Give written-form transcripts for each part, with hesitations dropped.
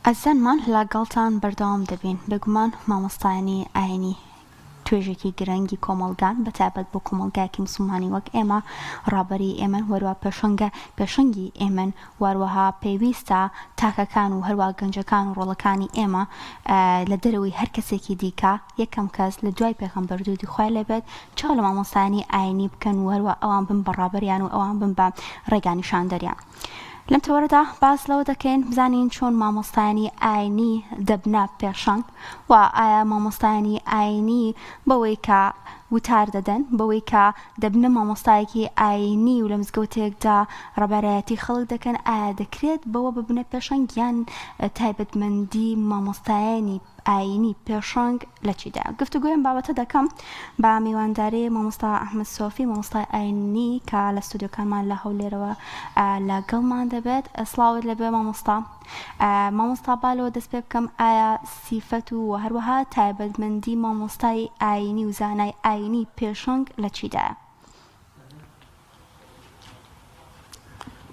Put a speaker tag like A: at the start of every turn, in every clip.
A: ئەزانمان لەگەڵتان بەردەوام دەبین بێگومان مامۆستایانی ئاینی توێژێکی گرنگی کۆمەڵگان بەتایبەت بۆ کۆمەڵگایەکی مسلمانی وەک ئێمە ڕابەری ئێمەن وەروە پێشەنگی ئێمەن واروەها پێویستە تاکەکان و هەروە گەنجەکان و ڕۆڵەکانی ئێمە لە دەرەوەی هەر کەسێکی دیکە یەکەم کەس لە دوای پێغەمبەر دوودی خوای لەبێت چاو لە مامۆستایانی ئاینی بکەن و هەروە ئەوان بن بە ڕابەریان و ئەوان بن بە ڕێگانیشاندەریان. لەم تەوەرەدا باس لەوە دەکەین بزانین چۆن مامۆستایانی ئاینی دەبنە پێشەنگ و ئایا مامۆستایانی ئاینی بەوەی کە وتار دەدەن بەوەی کە دەبنە مامۆستایەکی ئاینی و لە مزگەوتێکدا ڕەبارەتی خەڵک دەکەن ئایا دەکرێت بەوە ببنە پێشەنگ یان تایبەتمەندی مامۆستایانی ئاینی پێشەنگ لە چیدا گفتوگوێم بابەتە دەکەم با میوانداری مامۆستا ئەحمەد سۆفی مامۆستای ئاینی کە لە ستودیۆکانمان لە هەولێرەوە لەگەڵمان دەبێت سڵاوت لەبێ مامۆستا بالەوە دەست پێ بکەم ئایا سیفەت و هەروەها تایبەتمەندی مامۆستای ئاینی و زانای ئاینی پێشەنگ لە چیدایە؟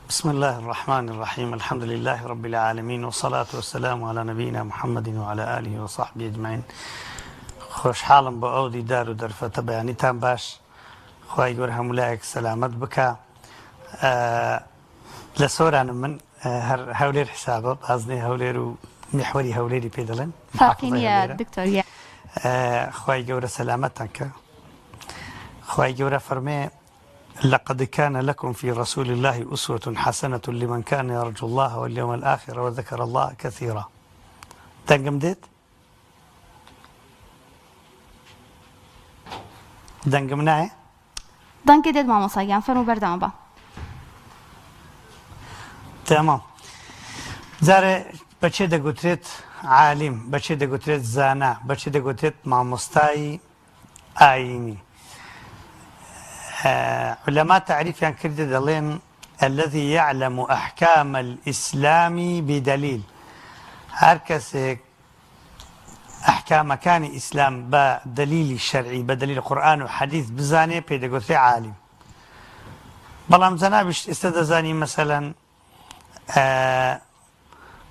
B: بسم الله الرحمن الرحيم الحمد لله رب العالمين والصلاة والسلام على نبينا محمد وعلى آله وصحبه أجمعين. خوش حالم بأودي دار ودرفة بياني تام باش خواهي قول همولايك سلامت بك لسوران من هولير حسابه بازني هولير ومحوري هوليري بيدلن
A: فاقين يا دكتور
B: خواهي قول سلامتك خواهي قول فرمي لقد كان لكم في رسول الله أسوة حسنة لمن كان يرجو الله واليوم الآخر وذكر الله كثيرا. دنقم ديت دنقم ناي
A: دنقم ديت ما مصايان فرمو بردان با
B: تمام. زاره بچه ده قترت عالم بچه ده قترت زانا بچه ده قترت مامۆستای ئاینی علماء تعريف يعني كده دلين الذي يعلم أحكام الإسلام بدليل هركس أحكام كان إسلام بدليل شرعي بدليل قرآن وحديث بزاني بيدقوثي عالم بلام زنابش استدزاني مثلا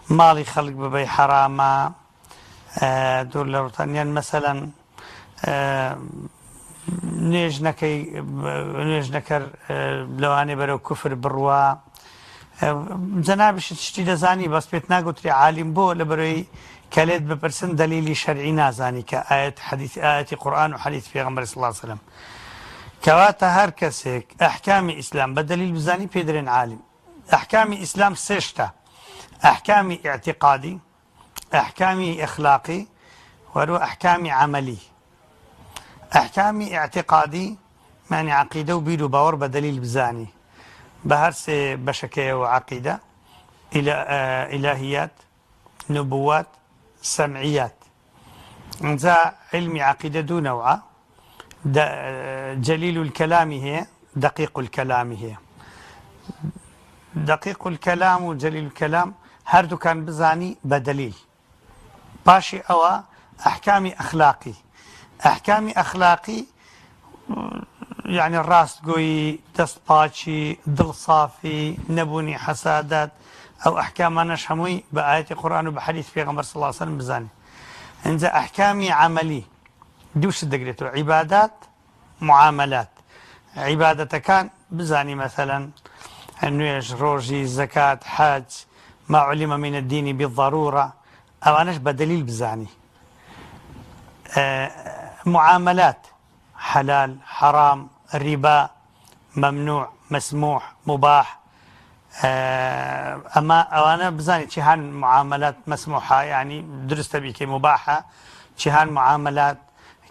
B: مالي خلق ببي حراما دول لروتانيان مثلا نێژ نەکەر لەوانێ بەرەو کوفر بڕوا جەنابش شتی دەزانی بەس پێت ناگوتری عالیم بۆ لە بەرەوەی کەلێت بپرسن دەلیلی شەرعی نازانی کە ئاەتی قورئان و حەدیث پێغەمبەر صلی الله علیه وسلم کەواتە هەر کەسێک ئەحکامی ئیسلام بە دەلیل بزانی پێ دەرێن عالیم. ئەحکامی ئیسلام سێ شتە: ئەحکامی ئیعتیقادی، ئەحکامی ئەخلاقی وەروە ئەحکامی عەمەلی. أحكامي اعتقادي معنى عقيدة وبيد وباور بدليل بزاني بهرس بشكية وعقيدة إلى إلهيات نبوات سمعيات. ذا علم عقيدة دو نوعة جليل الكلام هي دقيق الكلام هي دقيق الكلام وجليل الكلام هردو كان بزاني بدليل باشي أو أحكامي أخلاقي. أحكامي أخلاقي يعني الراس قوي دست باشي دل صافي نبوني حسادات أو أحكام أنا شموي بآيات القرآن وبحديث في غمر صلى الله عليه وسلم بزاني. إنزا أحكامي عملي دوش دقريتو عبادات معاملات. عبادة كان بزاني مثلا النيش روجي زكاة حاج ما علم من الدين بالضرورة أو أناش بدليل بزاني. معاملات حلال حرام ربا ممنوع مسموح مباح. أنا بزاني شهان معاملات مسموحة يعني درست بك مباحة شهان معاملات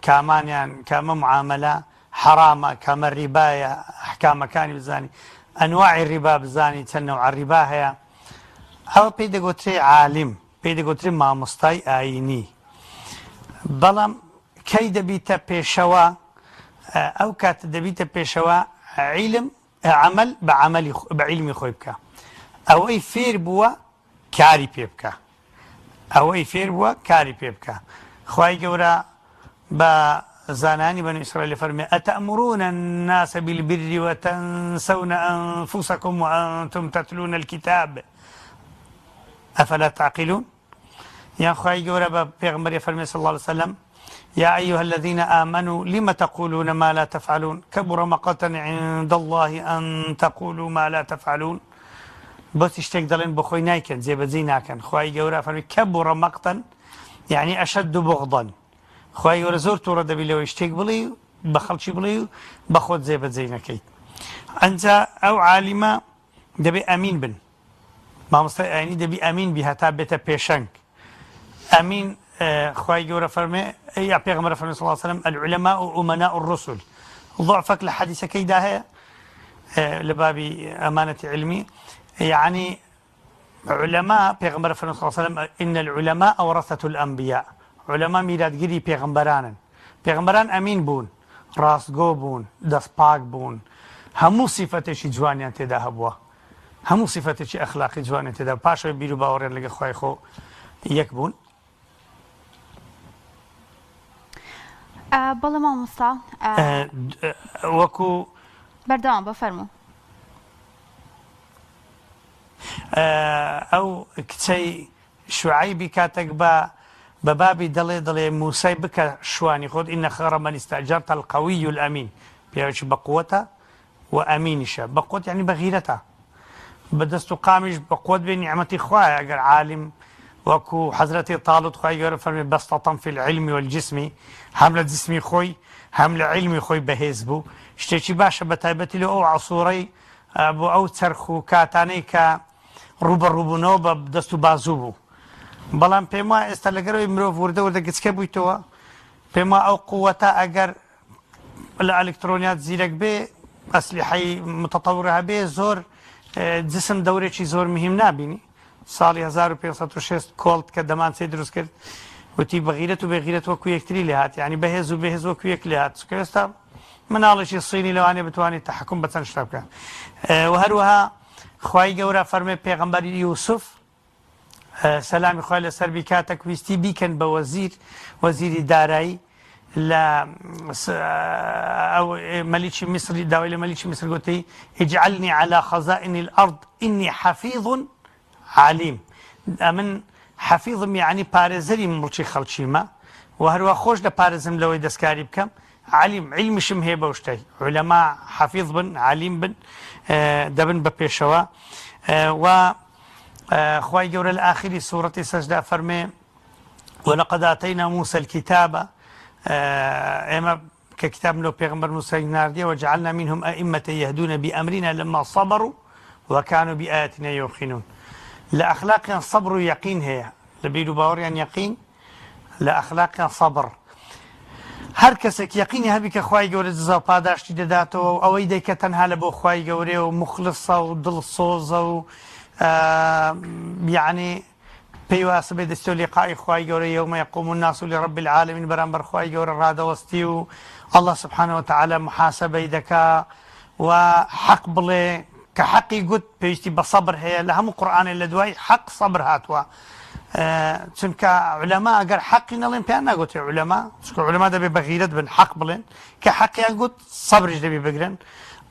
B: كمان يعني كما معاملة حرامة كما الرباية أحكام كان بزاني أنواع الربا بزاني تنوع الربا هي أو بيدقوتري عالم بيدقوتري مامۆستای ئاینی بەڵام کەی دەبیتە پێشەوە ئەو کاتە دەبیتە پێشەوە عیلم عمل بە عیلمی خۆی بکە ئەوەی فێر بووە کاری پێ بکە ئەوەی فێر بووە کاری پێ بکە. خوای گەورە بە زانانی بەنی ئیسرائیل فەرمێ ئەتەأمرون الناس بالبر وتنسون أنفسكم وأنتم تتلون الكتاب أفلا تعقلون. يا خواهي گەورە بە پێغمبەری فەرمێ صلى الله عليه وسلم يا أيها الذين آمنوا لم تقولون ما لا تفعلون كبر مقتا عند الله أن تقولوا ما لا تفعلون بس اشتك دلين بخوي نايكن زي بزي ناكن خواهي گەورە فەرمێ كبر مقتا يعني أشد بغضا خواهي گەورە زۆر تووڕە دەبی لەوەی شتێک بڵێ بە خەڵکی بڵێ و بە خۆت جێبەجێ نەکەیت. ئەنجا ئەو عالیمە دەبێ ئەمین بن، مامۆستای ئاینی دەبی ئەمین بی هەتا بێتە پێشەنگ. ئەمین خواهي گەورە فەرمێ یا پێغەمبەر فەرمێ صلی الله عليه وسلم العلماء أمناء الرسل. ضعفك لحديثەکەیدا هەیە لە بابی ئەمانەتی علمی، يعني علماء پێغەمبەر فەرمێ صلی الله عليه وسلم إن العلماء ورثة الأنبياء. علماء میراثگیری پێغەمبەرانن. پێغەمبەران ئەمین بوون، ڕاستگۆ بوون، دەستپاک بوون، هەموو سیفەتێکی جوانیان تێدا هەبووە، هەموو سیفەتێکی ئەخلاقی جوانیان تێدا، پاشەوەی بیر و باوەڕیان لەگەڵ خوای خۆ یەک بوون.
A: بەڵێ مامۆستا
B: وەکو
A: بەردەوام بفەرموو.
B: ئەو کچەی شوعەیبی کاتێک بە بابی دەڵێ موسای بکە شوانی خۆت ئینە خەیڕە مەن ئیستەئجەرتە القەویو الئەمین، پیاوێکی بە قووەتە و ئەمینیشە. بە قووەت یعنی بە غیرەتە، بە دەست و قامیش بە قووەت بێ نیعمەتی خوایە. ئەگەر عالم وەکو حەزرەتی تاڵوت خوای گەورە فەرمێ بەسطەتەن فی العلمی والجسم، هەم لە جسمی خۆی هەم لە علمی خۆی بەهێز بوو. شتێکی باشە بە تایبەتی لە ئەو عەسوورەی بۆ ئەو چەرخ و کاتانەی کە ڕوبە ڕووبوونەوە بە دەست و بازوو بوو. بەڵام پێم وایە ئێستا لەگەرەوەی مرۆڤ وردە وردە گچکە بوویتەوە، پێم وایە ئەو قووەتە ئەگەر لە ئەلکترۆنیات زیرەک بێ، ئەسلیحەی متەتەوڕە هەبێ، زۆر جسم دەورێکی زۆر مهم نابینی. ساڵی 1506 کۆڵت کە دەمانچەی دروست کرد وتی بەغیرەت و بێغیرەت وەکو یەکتری لێ هات، یعنی بەهێز و بەهێز وەکو یەک لێ هات. چونکە ئێستا مناڵێکی سینی لەوانێ بتوانێت تەحەکوم بە چەند شتە بکە. و هەروەها خوای گەورە فەرمێ پێغەمبەری یوسف سەلامی خوای لەسەر بی کاتێک ویستی بیکەن بە وەزیری دارایی لە مەلیکی میسری، داوای لە مەلیکی میسر گوتی اجعلني على خزائن الأرض إني حفيظ عليم. ئەمن حەفیظم یعنی پارێزەری مڵکی خەڵکیمە و هەروە خۆش لە پارێزم لەوەی دەستکاری بکەم، علیم علمیشم هەیە بەو شتەی. عولەما حەفیظ بن، عالیم بن، دەبن بە پێشەوە. و خوای گەورە لە ئاخری سوورەتی سەجدا فەرمێ ولقد آتينا موسى الكتاب، ئێمە کە کتاب لەو پێغەمبەر موسای ناردیە وجعلنا منهم أئمة يهدون بأمرنا لما صبروا وكانوا بآياتنا يوقنون. لأخلاقيان صبر ويقين هي لبيدو باوريان يقين لأخلاقيان صبر. هەر کەسێک یەقینی هەبی کە خوای گەورە جزا و پاداشتی دەداتەوە و ئەوەی دەیکە تەنها لە بۆ خوای گەورەیە و مخلصە و دڵسۆزە و یعنی پێی واسە بێ دەستۆ لقائی خوای گەورە یەومە یەقوم الناس لرب العالمین بەرامبەر خوای گەورە ڕادەوەستی و الله سبحانه وتعالى محاسبەی دەکا و حەق بڵێ کە حەقی گوت پێویستی بە سەبر هەیە. لە هەموو قورئانێ لە دوای حەق سەبر هاتووە، چونکە عولەما ئەگەر حەقی نەڵێن پێیان ناگوتێ عولەما، چونکە عولەما دەبێ بە غیرەت بن، حەق بڵێن، کە حەقیان گوت سەبریش دەبێ بگرن.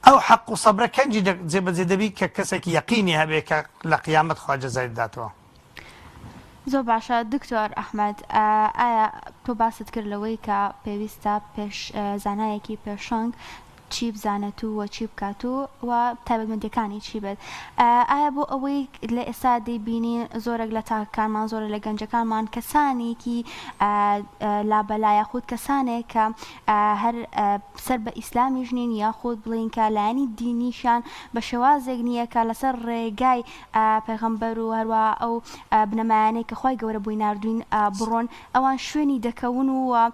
B: ئەو حەق و سەبرە کەنجی جێبەجێ دەبی کە کەسێکی یەقینی هەبێ کە لە قیامەت خوا جەزای دەداتەوە.
A: زۆر باشە دکتۆر ئەحمەد، ئایا تۆ باست کرد لەوەی کە پێویستە پێش زانایەکی پێشەنگ چی بزانێت و چی بکات و تایبەتمەندیەکانی چی بێت. ئایا بۆ ئەوەی لە ئێستا دەیبینین زۆرێک لە تاکارمان، زۆرە لە گەنجەکانمان کەسانێکی لابەلایە خود کەسانێک کە هەر سەر بە ئیسلامی ژنین یاخود بڵین کە لایەنی دینیشان بە شێوازێک نییە کە لەسەر ڕێگای پێغەمبەر و هەروە ئەو بنەمایانەی کە خوای گەورە بووی ناردوین بڕۆن، ئەوان شوێنی دەکەون و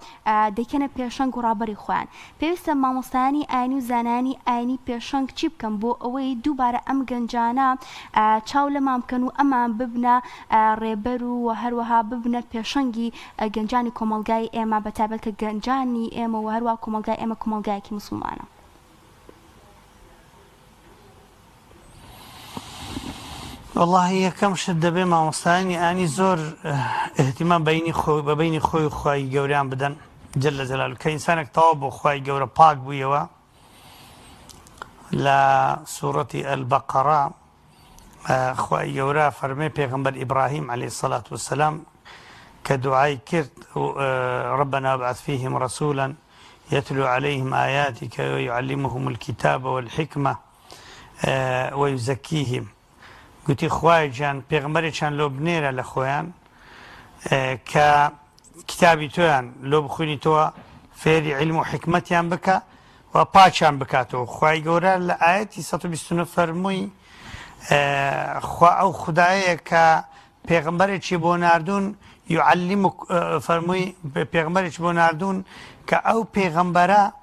A: دەیکەنە پێشەنگ و ڕابەری خۆیان. پێویستە مامۆستایانی ئاینی و زانانی ئاینی پێشەنگ چی بکەن بۆ ئەوەی دووبارە ئەم گەنجانە چاو لەمان بکەن و ئەمان ببنە ڕێبەر و هەروەها ببنە پێشەنگی گەنجانی کۆمەلگای ئێمە، بەتایبەت کە گەنجانی ئێمە و هەروە کۆمەلگای ئێمە کۆمەلگایەکی موسڵمانە.
B: والله یەکەم شت دەبێ مامۆستایانی ئاینی زۆر احتیمام بەبینی خۆی و خوای گەوریان بدەن جل جلاله، کە ئینسانێک تەواو بۆ خوای گەورە پاک بوویەوە. لە سوورەتی ئەلبەقەرە خوای گەورە فەرمێ پێغەمبەر ئیبراهیم عەلەیهی سەڵات وەسەلام كدعاء كرت ربنا ابعث فيهم رسولا يتلو عليهم آياتك ويعلمهم الكتاب والحكمة ويزكيهم قلت خواي جان بيغمبري كان لو بنيرة لخوان ككتابي توان لو بخوني توا فيري علم وحكمتيان بكا وباچان بكاتو خواي قورا لآياتي 129 فرموي او خدایه که پیغمبری چی بو ناردون يعلمك فرموي پیغمبری چی بو ناردون که او پیغمبره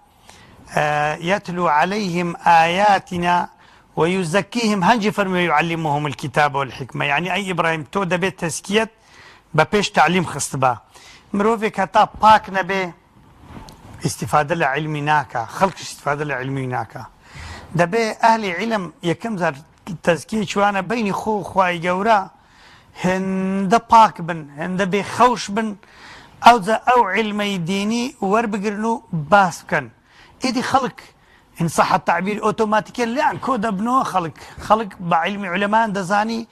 B: يتلو عليهم آياتنا ويزكيهم هنجي فرمي يعلمهم الكتاب والحكمة يعني أي إبراهيم تو دبي تزكية ببيش تعليم خصبا مروفي كتا باك نبي استفادة لعلمي ناكا خلق استفادة لعلمي ناكا دبي أهل علم يكم زر تزكية شوانا بين خو خواي جورا هند باك بن هند بخوش بن أو علمي ديني وربقرنو باسكن إيدي خلق إن صح التعبير أوتوماتيكيا لأن كود ابنه خلق بعلم علماء دزاني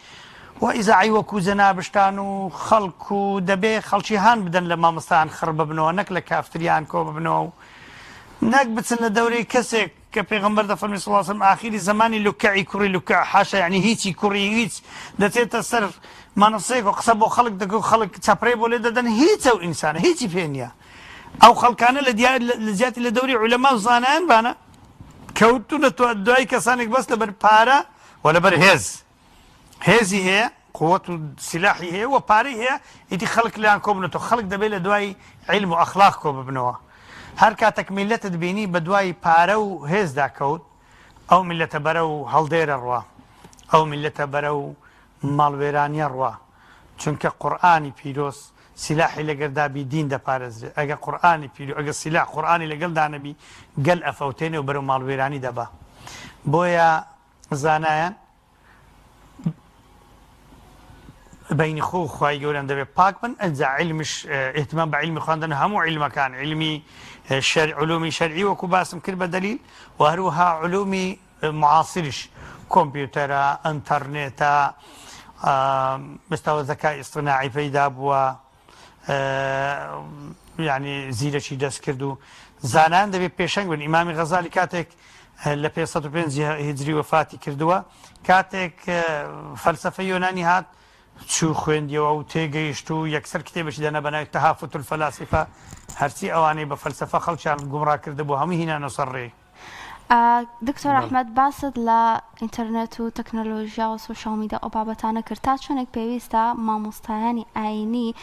B: وإذا عيوكو زنابشتانو خلقو دبي خلشيهان بدن لما مستعان خرب ابنه نكلا كافتريان كوب ابنه ناك بتسن دوري كسك كبيغمبر دفرمي صلى الله عليه وسلم آخر زماني لكعي كوري لكع حاشا يعني هيتي كوري هيت دتيت السر ما نصيك وقصبو خلق دقو خلق تابريبو لدن هيتو إنسان هيتي فينيا أو خلقانا لزياتي لدوري علماء زانان بانا كوتونا دوای کسانێک بەس لەبەر پارە و لەبەر هێزی هەیە قووەت و سلاحی هەیە و پارەی هەیە ئیدی خەڵک لەیان کۆبنێتەوە خەڵک دەبێت لە دوای علم و ئەخلاق کۆ ببنەوە هەر کاتێک میلەتت بینی بە دوای پارە و هێزدا کەوت ئەو میلەتە بەرە و هەڵدێرە ڕوا ئەو میلەتە بەرە و ماڵوێرانیە ڕوا چونکە قورئانی پیرۆز سلاحی لەگەردابی دین دەپارێزرێت ئەگە قورئانی پیرۆ ئەگە سلاح قورئانی لەگەڵدا نەبی گەل ئەفەوتێنێ و بەرەو ماڵوێرانی دەبا بۆیە زانایان بين خو خواي جوران دبي باك من انزع علمش اهتمام بعلم خواندن همو علم كان علمي علومي شرعي وكباسم كل بدليل وهروها علومي معاصرش كمبيوتر انترنت مستوى ذكاء اصطناعي پیدا بوا يعني زيرة شي دست كردو زانان دبي بيشنگ بن امام غزالي كاتك ل 505 هجري وفاتي كردوا كاتك فلسفه يوناني هات شو خوێندیەوە و تێگەیشت و یەکسەر کتێبێکی دەنەبەناوی تەهافوت الفەلاسفە هەرچی ئەوانەی بە فەلسفە خەڵکیان گومڕا کردبوو هەمووی هینانە سەر ڕێ
A: دکتۆر ئەحمەد باست لە ئینتەرنێت و تەکنۆلۆژیا و سۆشیال میدیا ئەو بابەتانە کرد تا چۆنێک پێویستە مامۆستایانی ئاینی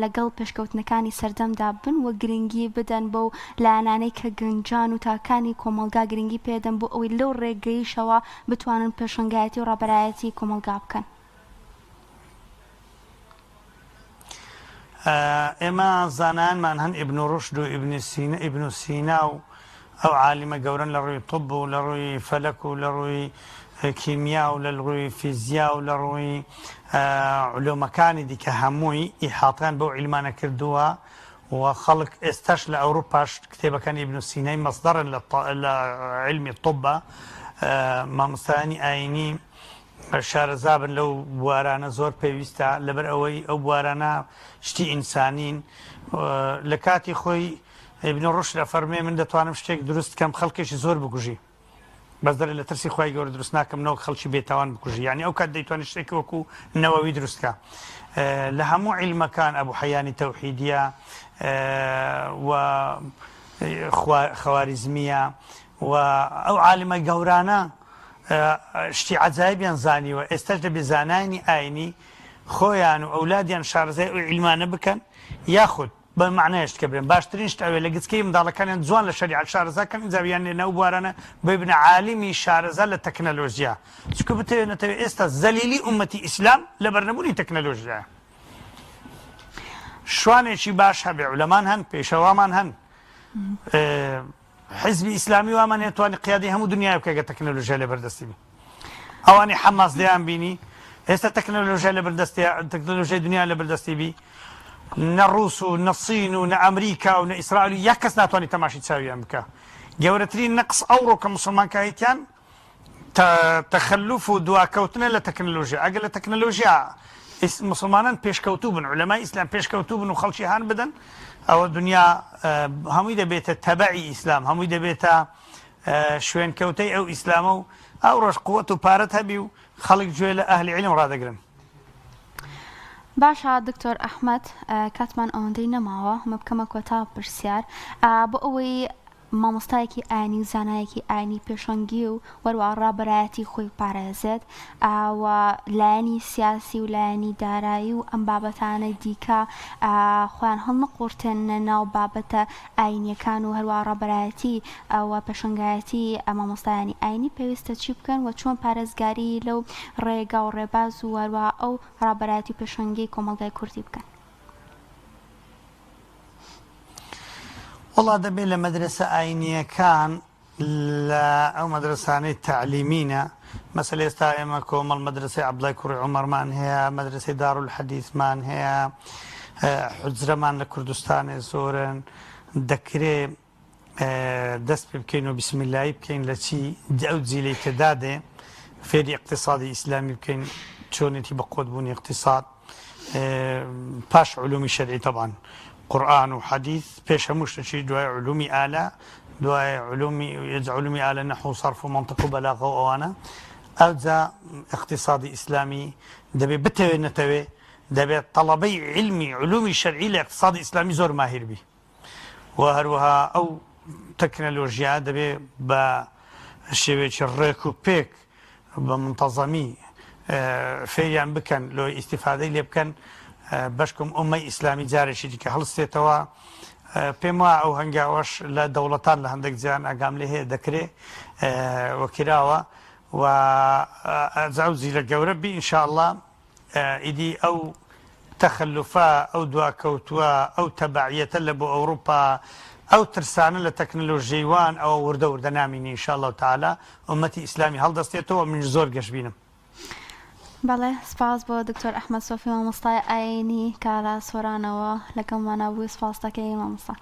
A: لەگەڵ پێشکەوتنەکانی سەردەمدا بن و گرنگی بدەن بۆ لایەنانەی کە گەنجان و تاکانی کۆمەلگا گرنگی پێدەن بۆ ئەوەی لەو ڕێگەیشەوە بتوانن پێشەنگایەتی و ڕابەرایەتی کۆمەلگا بکەن
B: ئێمە زانایانمان هەن ئیبن ڕوشد و ئیبن سینا و ئەو عالمە گەورن لە ڕووی طب و لە ڕووی فەلەک و لە ڕووی کیمیا و لە ڕووی فیزیا و لە ڕووی علومەکانی دیکە هەمووی ئیحاطیان بەو عیلمانە کردووە و خەڵک ئێستاش لە ئەوروپاش کتێبەکانی ئیبن سینای مەصدەرن لە علمی طبە مامۆستایانی ئاینی شارەزابن لەو بوارانە زۆر پێویستە لەبەر ئەوەی ئەو بوارانە شتی ئینسانین لە کاتی خۆی ئیبن ڕوشد ئەفەرمێ من دەتوانم شتێک دروست کەم خەڵکێکی زۆر بکوژی بەس دەرێ لە ترسی خوای گەورە دروست ناکەم نەوەک خەڵکی بێتاوان بکوژی یعنی ئەو کات دەیتوانێت شتێکی وەکو نەوەوی دروستکە لە هەموو عیلمەکان ئەبوو حەیانی تەوحیدیە و خەواریزمیە و ئەو عالمە گەورانە شتی عجایبیان زانیوە ئێستاش دەبێ زانایانی ئاینی خۆیان و ئەولادیان شارەزای ئەو عیلمانە بکەن یاخود بە معنایشت کە بێن باشترین شت ئەوێ لە گچکەی منداڵەکانیان جوان لە شەریعەت شارەزاکەن ئینجاویان لێنە ئەو بوارانە ببنە عالمی شارەزا لە تەکنەلۆژیا چونکە بتەوێنێتەوە ئێستا زەلیلی ئومەتی ئیسلام لە بەرنەبوونی تەکنەلۆژیایە شوانێکی باش هەبێ عولەمان هەن پێشەوامان هەن حزبی ئیسلامی وامان هێتوانی قیادی هەموو دنیای بکە تەکنەلۆژیا لە بەردەستی بی ئەوانی حەماس دەیان بینی ئێستا تەکنەلۆژیا لە بەردەستی تەکنەلۆژیای دنیا لە بەردەستی بی نە ڕووس و نە سین و نە ئەمریکا و نە ئیسرائیل و یەک کەس ناتوانێت تەماشی چاویان بکە گەورەترین نەقس ئەوڕۆ کە موسڵمان کایەتیان تەخەلوف و دواکەوتنە لە تەکنەلۆژیا ئەگەر لە تەکنەلۆژیا مسلمانان پێشکەوتوو بن علەمای ئیسلام پێشکەوتوو بن و خەڵکی هان بدەن ئەوە دنیا هەمووی دەبێتە تەبعی ئیسلام هەمووی دەبێتە شوێنکەوتەی ئەو ئیسلامە و ئەو ڕۆژ قووەت و پارەت هەبی و خەڵک گوێ لە ئەهلی عیلم ڕادەگرن.
A: باشە دکتۆر ئەحمەد کاتمان ئەوەندەی نەماوە مە بکەمە کۆتا پرسیار بۆ ئەوەی مامۆستایەکی ئاینی و زانایەکی ئاینی پێشەنگی و وەروە ڕابەرایەتی خۆی پارێزێت و لایەنی سیاسی و لایەنی دارایی و ئەم بابەتانە دیکە خۆیان هەڵنەقورتێنە ناو بابەتە ئاینیەکان و هەروە ڕابەرایەتی و پێشەنگایەتی مامۆستایانی ئاینی پێویستە چی بکەن و چۆن پارێزگاری لەو ڕێگا و ڕێباز و هەروە ئەو ڕابەرایەتی پێشەنگی کۆمەڵگای کوردی بکەن.
B: وڵا دەبێت لە مەدرسە ئاینیەکان لە ئەو مەدرسانەی تعلیمینە مەسەل ئێستا ئێمە کۆمەڵ مەدرسەی عەبدوڵای کوڕی عومەرمان هەیە مەدرسەی دارولحەدیثمان هەیە حوجرەمان لە کوردستانێ زۆرن دەکرێت دەست پێ بکەین و بسمیلایی بکەین لە چی ئەو جیلەی تێدادێ فێری اقتصادی ئیسلامی بکەین چۆنێتی بە قۆتبوونی اقتصاد پاش علومی شەرعی طبعاً قورآن و حەدیث پێش هەموو شتێکی دوای علومی ئالە دوای علومی ئالە نەحو و سەرف و مەنطق و بەلاغە و ئەوانە ئەوجا اقتصادی ئیسلامی دەبێت بتەوێت نەتەوێت دەبێت تەڵەبەی علمی علومی شەرعی لە اقتصادی ئیسلامی زۆر ماهیر بی و هەروەها ئەو تەکنەلۆژیا دەبێت بە شێوەیەکی ڕێک و پێک بە منتەزەمی فێریان بکەن لۆی ئیستیفادەی لێ بکەن بەشکم ئومەی ئیسلامی جارێکی دیکە هەڵستێتەوە پێم وایە ئەو هەنگاوەش لە دەوڵەتان لە هەندێک جیان ئاگام لێ هەیە دەکرێت وەکراوە و ئەجاوزی لە گەورە بی ئینشاءڵڵا ئیدی ئەو تەخەلوفە ئەو دواکەوتووە ئەو تەبعیەتە لە بۆ ئەوروپا ئەو ترسانە لە تەکنەلۆژیوان ئەوە وردە وردە نامینی ئینشاءڵڵا تەعالا ئومەتی ئیسلامی هەڵدەستێتەوە من زۆر گەشتبینم.
A: بەڵێ سپاس بۆ دکتۆر ئەحمەد سۆفی مامۆستای ئاینی کە لە سۆرانەوە لەگەڵمانە بووی سپاس دەکەی مامۆستا.